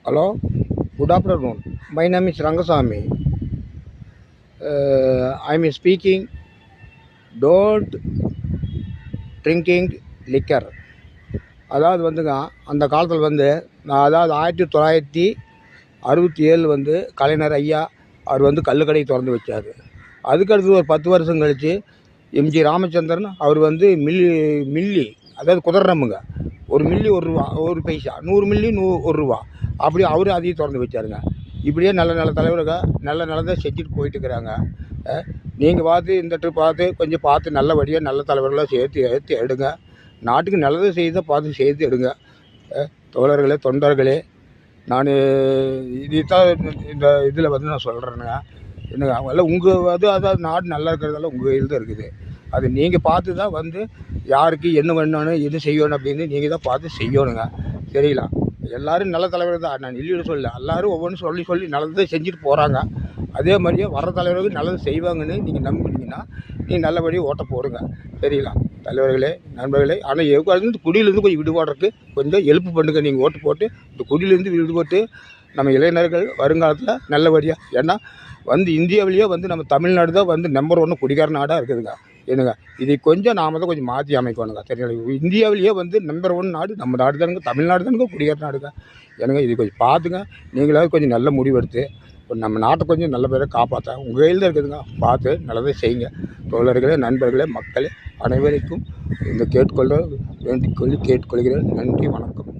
Hello, good afternoon. My name is Rangasamy. I'm speaking. Don't drinking liquor. அதாவது வந்துங்க, அந்த காலத்தில் வந்து நான் அதாவது 1967 வந்து கலைஞர் ஐயா அவர் வந்து கள்ளுக்கடை திறந்து வச்சார். அதுக்கடுத்து ஒரு 10 வருஷம் கழித்து எம்ஜி ராமச்சந்திரன் அவர் வந்து மில்லி அதாவது குதிரமுங்க, ஒரு மில்லி ₹1 1 பைசா, 100 மில்லி ₹1 அப்படி அவர் அதையும் திறந்து வச்சாருங்க. இப்படியே நல்ல தலைவர்கள் நல்ல தான் செஞ்சுட்டு போயிட்டுருக்குறாங்க. நீங்கள் பார்த்து இந்த ட்ரிப் கொஞ்சம் பார்த்து நல்லபடியாக நல்ல தலைவர்களாக சேர்த்து எடுங்க. நாட்டுக்கு நல்லதை செய்த பார்த்து சேர்த்து எடுங்க. தோழர்களே, தொண்டர்களே, நான் இதைத்தான் இந்த இதில் வந்து நான் சொல்கிறேனுங்க. என்னங்க, அவங்களாம் உங்கள் அதாவது நாடு நல்லா இருக்கிறதால உங்கள் கையில் தான் இருக்குது. அது நீங்கள் பார்த்து தான் வந்து யாருக்கு என்ன பண்ணணும், எது செய்யணும் அப்படின்னு நீங்கள் தான் பார்த்து செய்யணுங்க. சரிங்களா? எல்லோரும் நல்ல தலைவர் தான், நான் இல்லைன்னு சொல்லல. எல்லோரும் ஒவ்வொன்றும் சொல்லி நல்லதை செஞ்சுட்டு போகிறாங்க. அதே மாதிரியே வர்ற தலைவர்கள் நல்லது செய்வாங்கன்னு நீங்கள் நம்பினீங்கன்னா நீங்கள் நல்லபடியாக ஓட்ட போடுங்க. சரிங்களா தலைவர்களே, நண்பர்களே? ஆனால் எவ்வளோ குடியிலேருந்து கொஞ்சம் விடுபாடுறதுக்கு கொஞ்சம் ஹெல்ப் பண்ணுங்க. நீங்கள் ஓட்டு போட்டு இந்த குடியிலேருந்து விடுபட்டு நம்ம இளைஞர்கள் வருங்காலத்தில் நல்லபடியாக, ஏன்னா வந்து இந்தியாவிலேயே வந்து நம்ம தமிழ்நாடு தான் வந்து நம்பர் 1 குடிகார நாடாக இருக்குதுங்க. என்னங்க, இதை கொஞ்சம் நாம் தான் கொஞ்சம் மாற்றி அமைக்கணுங்க. சரிங்களா? இந்தியாவிலேயே வந்து நம்பர் 1 நாடு நம்ம நாடு தானுங்க, தமிழ்நாடு தானுங்க குடிகார நாடுங்க. ஏனுங்க, இது கொஞ்சம் பார்த்துங்க. நீங்களாவது கொஞ்சம் நல்ல முடிவெடுத்து நம்ம நாட்டை கொஞ்சம் நல்ல பேரை காப்பாற்ற உங்கள் கையில் தான் இருக்குதுங்க. பார்த்து நல்லதை செய்யுங்க. தோழர்களே, நண்பர்களே, மக்களே, அனைவருக்கும் இந்த கேட்டுக்கொள்ள வேண்டிக்கொள்ளி கேட்டுக்கொள்கிறேன். நன்றி, வணக்கம்.